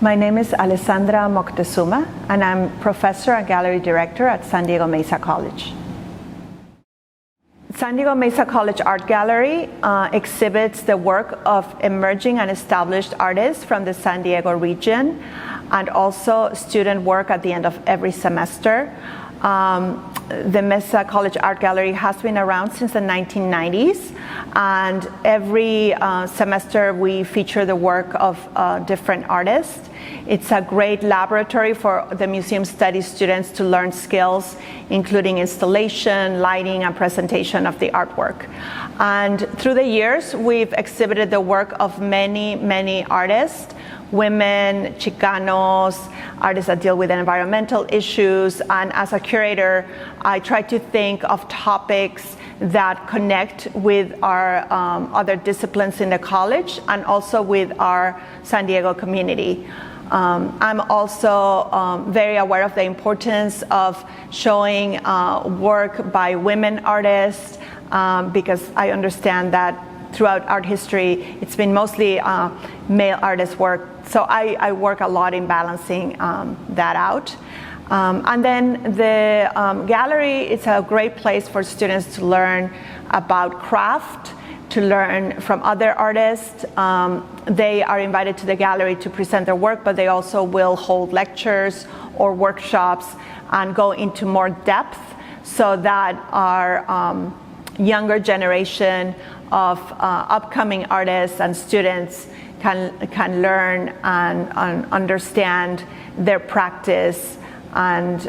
My name is Alessandra Moctezuma, and I'm professor and gallery director at San Diego Mesa College. San Diego Mesa College Art Gallery exhibits the work of emerging and established artists from the San Diego region, and also student work at the end of every semester. The Mesa College Art Gallery has been around since the 1990s, and every semester we feature the work of different artists. It's a great laboratory for the museum studies students to learn skills, including installation, lighting, and presentation of the artwork. And through the years, we've exhibited the work of many artists, women, Chicanos, artists that deal with environmental issues, and as a curator, I try to think of topics that connect with our other disciplines in the college and also with our San Diego community. I'm also very aware of the importance of showing work by women artists because I understand that throughout art history, it's been mostly male artists' work. So I work a lot in balancing that out. And then the gallery, it's a great place for students to learn about craft, to learn from other artists. They are invited to the gallery to present their work, but they also will hold lectures or workshops and go into more depth so that our younger generation of upcoming artists and students can learn and understand their practice and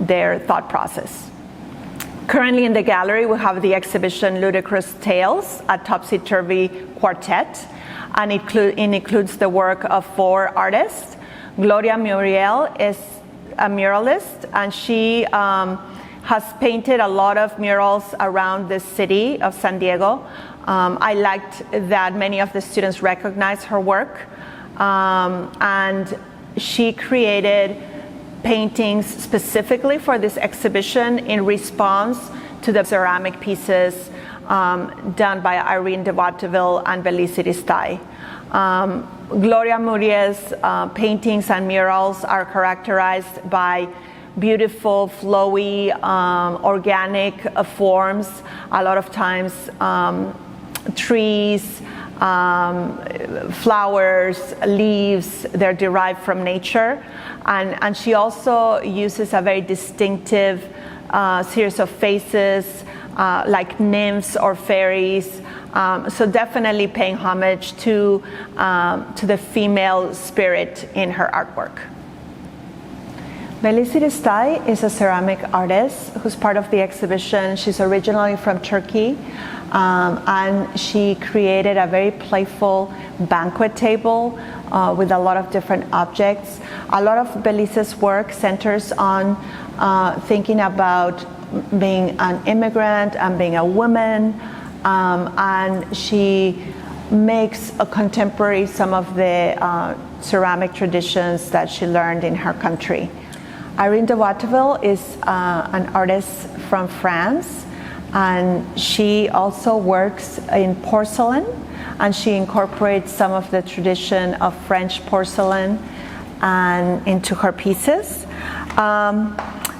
their thought process. Currently in the gallery, we have the exhibition Ludicrous Tales, a topsy-turvy quartet, and it includes the work of 4 artists. Gloria Muriel is a muralist, and she has painted a lot of murals around the city of San Diego. I liked that many of the students recognized her work, and she created paintings specifically for this exhibition in response to the ceramic pieces done by Irene de Watteville and Belicity Stye. Gloria Muriel's paintings and murals are characterized by beautiful, flowy, organic forms, a lot of times trees, flowers, leaves, they're derived from nature. And she also uses a very distinctive series of faces, like nymphs or fairies. So definitely paying homage to the female spirit in her artwork. Belicity Stye is a ceramic artist who's part of the exhibition. She's originally from Turkey, and she created a very playful banquet table with a lot of different objects. A lot of Belicity's work centers on thinking about being an immigrant and being a woman, and she makes a contemporary some of the ceramic traditions that she learned in her country. Irene de Watteville is an artist from France, and she also works in porcelain, and she incorporates some of the tradition of French porcelain and into her pieces.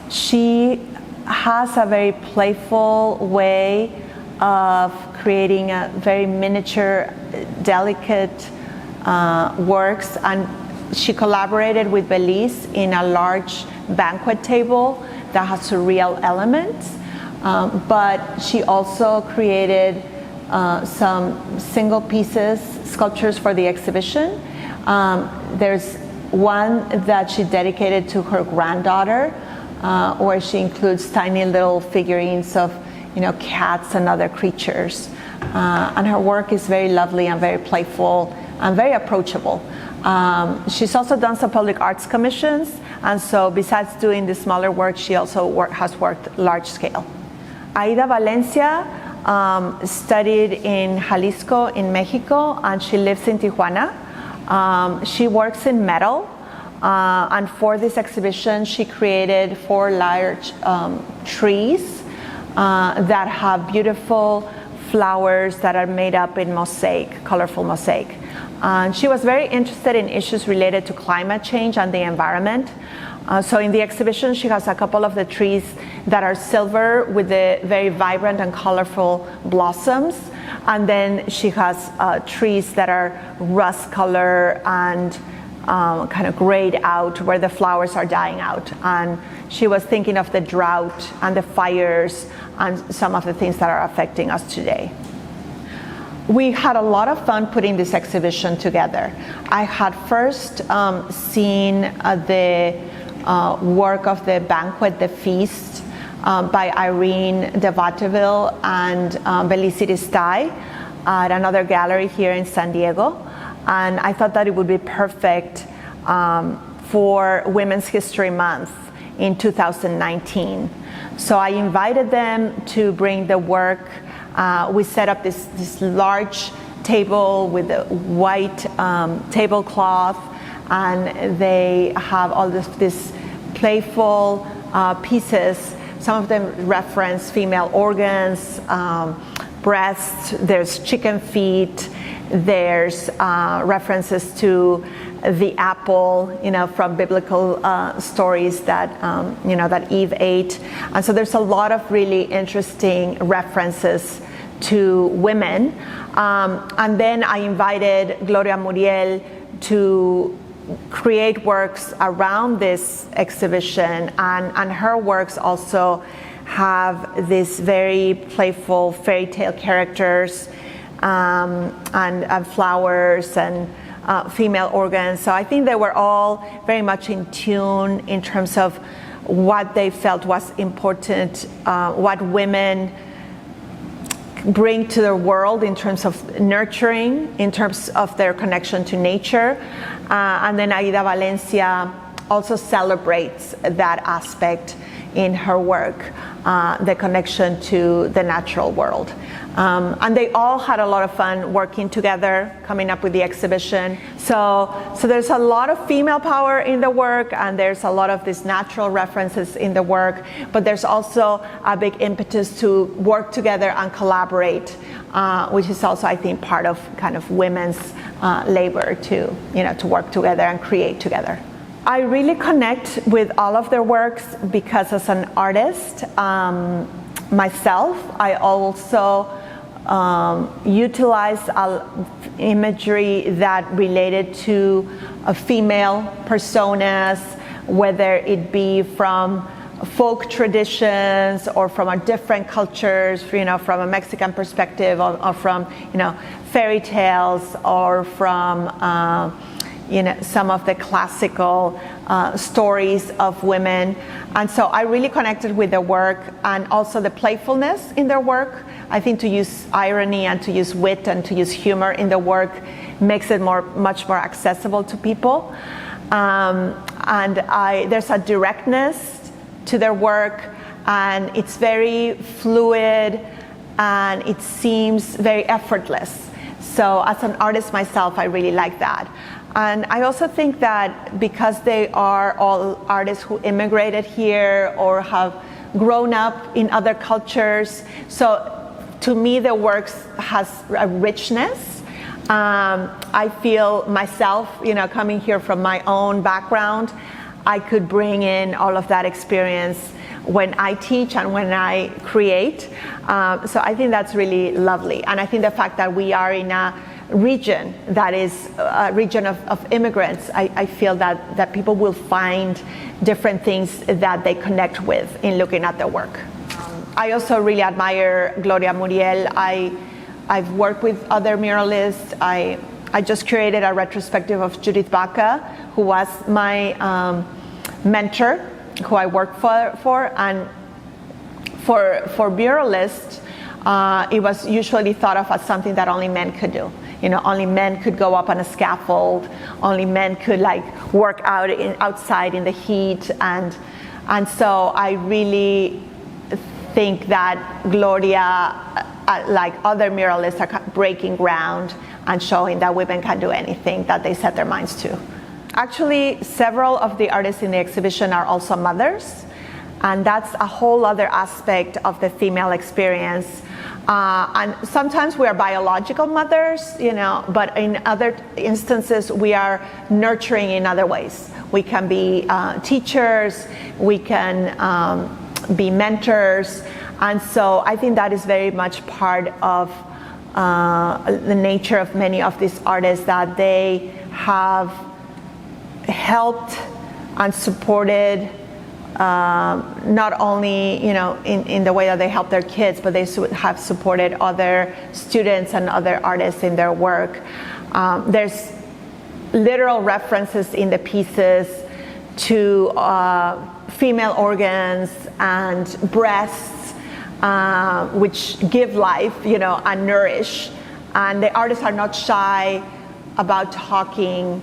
She has a very playful way of creating a very miniature, delicate works, and she collaborated with Belize in a large banquet table that has surreal elements, but she also created some single pieces, sculptures for the exhibition. There's one that she dedicated to her granddaughter, where she includes tiny little figurines of, cats and other creatures. And her work is very lovely and very playful and very approachable. She's also done some public arts commissions, and so besides doing the smaller work, she also has worked large scale. Aida Valencia studied in Jalisco in Mexico, and she lives in Tijuana. She works in metal, and for this exhibition she created 4 large trees that have beautiful flowers that are made up in mosaic, colorful mosaic. And she was very interested in issues related to climate change and the environment. So in the exhibition, she has a couple of the trees that are silver with the very vibrant and colorful blossoms. And then she has trees that are rust color and kind of grayed out, where the flowers are dying out. And she was thinking of the drought and the fires and some of the things that are affecting us today. We had a lot of fun putting this exhibition together. I had first seen the work of the banquet, the feast, by Irene de Vatteville and Belicity Stye at another gallery here in San Diego. And I thought that it would be perfect for Women's History Month in 2019. So I invited them to bring the work. We set up this large table with a white tablecloth, and they have all this playful pieces. Some of them reference female organs, breasts, there's chicken feet, there's references to the apple, from biblical stories that, that Eve ate. And so there's a lot of really interesting references to women. And then I invited Gloria Muriel to create works around this exhibition, and her works also have these very playful fairy tale characters and flowers and female organs. So I think they were all very much in tune in terms of what they felt was important, what women bring to the world in terms of nurturing, in terms of their connection to nature. And then Aida Valencia also celebrates that aspect in her work, the connection to the natural world. And they all had a lot of fun working together, coming up with the exhibition. So there's a lot of female power in the work, and there's a lot of these natural references in the work, but there's also a big impetus to work together and collaborate, which is also, I think, part of kind of women's labor to work together and create together. I really connect with all of their works because as an artist myself, I also utilized imagery that related to female personas, whether it be from folk traditions or from a different cultures, from a Mexican perspective, or from fairy tales, or from some of the classical stories of women. And so I really connected with their work, and also the playfulness in their work. I think to use irony and to use wit and to use humor in the work makes it much more accessible to people. And there's a directness to their work, and it's very fluid, and it seems very effortless. So as an artist myself, I really like that. And I also think that because they are all artists who immigrated here or have grown up in other cultures, so to me the works has a richness. I feel myself, coming here from my own background, I could bring in all of that experience when I teach and when I create. So I think that's really lovely. And I think the fact that we are in a region that is a region of immigrants, I feel that people will find different things that they connect with in looking at their work. I also really admire Gloria Muriel. I've worked with other muralists. I just created a retrospective of Judith Baca, who was my mentor, who I worked for, and for muralists, it was usually thought of as something that only men could do. only men could go up on a scaffold, only men could like work outside in the heat, and so I really think that Gloria, like other muralists, are breaking ground and showing that women can do anything that they set their minds to. Actually, several of the artists in the exhibition are also mothers, and that's a whole other aspect of the female experience. And sometimes we are biological mothers, but in other instances we are nurturing in other ways. We can be teachers, we can be mentors, and so I think that is very much part of the nature of many of these artists, that they have helped and supported not only in the way that they help their kids, but they have supported other students and other artists in their work. There's literal references in the pieces to female organs and breasts, which give life, and nourish. And the artists are not shy about talking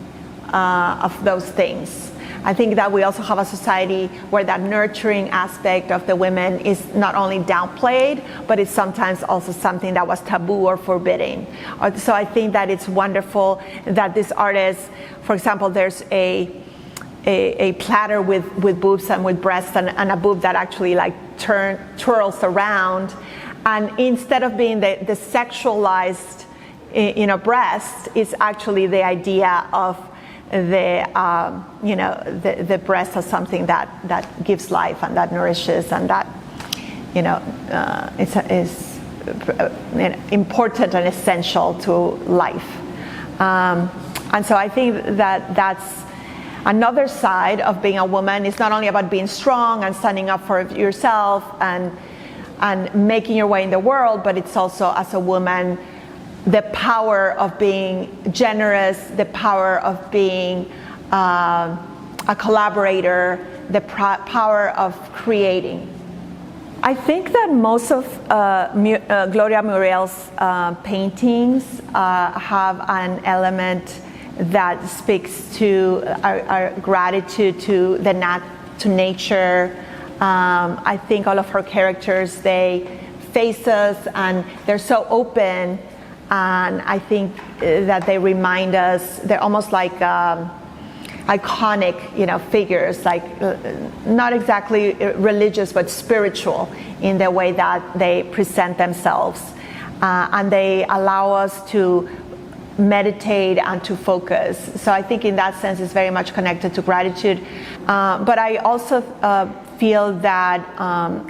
of those things. I think that we also have a society where that nurturing aspect of the women is not only downplayed, but it's sometimes also something that was taboo or forbidden. So I think that it's wonderful that this artist, for example, there's a platter with boobs and with breasts, and a boob that actually like twirls around, and instead of being the sexualized breast, it's actually the idea of the breast as something that gives life and that nourishes, and that is important and essential to life. And so I think that that's another side of being a woman. It's not only about being strong and standing up for yourself and making your way in the world, but it's also, as a woman, the power of being generous, the power of being a collaborator, the power of creating. I think that most of Gloria Muriel's paintings have an element that speaks to our gratitude to nature. I think all of her characters, they face us and they're so open. And I think that they remind us, they're almost like iconic, figures, like not exactly religious, but spiritual in the way that they present themselves. And they allow us to meditate and to focus. So I think in that sense it's very much connected to gratitude. But I also feel that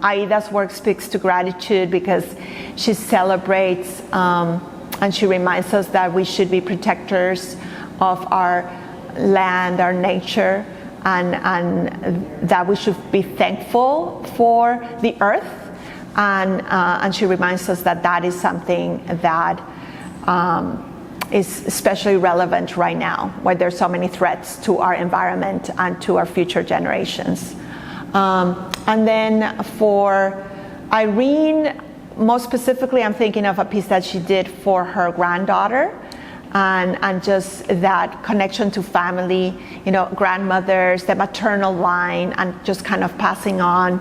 Aida's work speaks to gratitude because she celebrates and she reminds us that we should be protectors of our land, our nature, and that we should be thankful for the earth. And she reminds us that that is something that is especially relevant right now, where there's so many threats to our environment and to our future generations. And then for Irene, most specifically, I'm thinking of a piece that she did for her granddaughter, and just that connection to family, grandmothers, the maternal line, and just kind of passing on,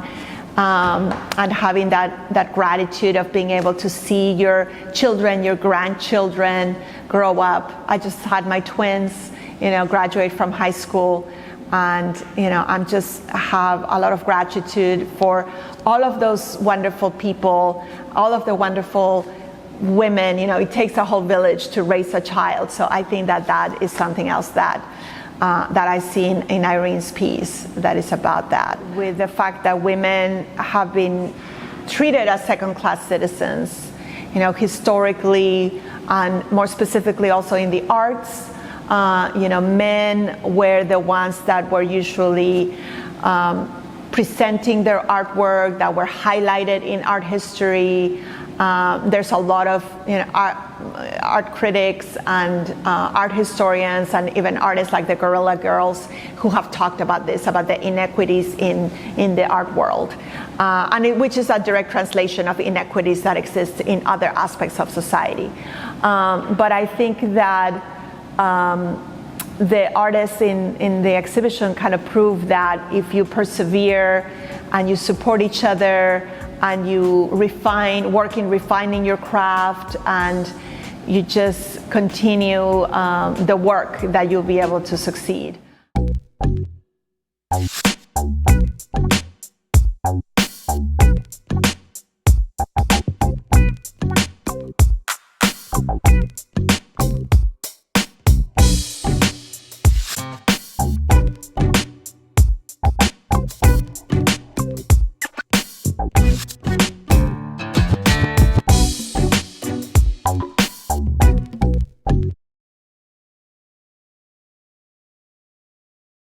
and having that gratitude of being able to see your children, your grandchildren grow up. I just had my twins, graduate from high school, and I'm just have a lot of gratitude for all of those wonderful people, all of the wonderful women. It takes a whole village to raise a child. So I think that is something else that I see in Irene's piece that is about that, with the fact that women have been treated as second-class citizens, historically, and more specifically also in the arts. Men were the ones that were usually presenting their artwork, that were highlighted in art history, There's a lot of art critics and art historians and even artists like the Guerrilla Girls who have talked about this, about the inequities in the art world, which is a direct translation of inequities that exist in other aspects of society. But I think that the artists in the exhibition kind of prove that if you persevere and you support each other and you work in refining your craft and you just continue the work, that you'll be able to succeed.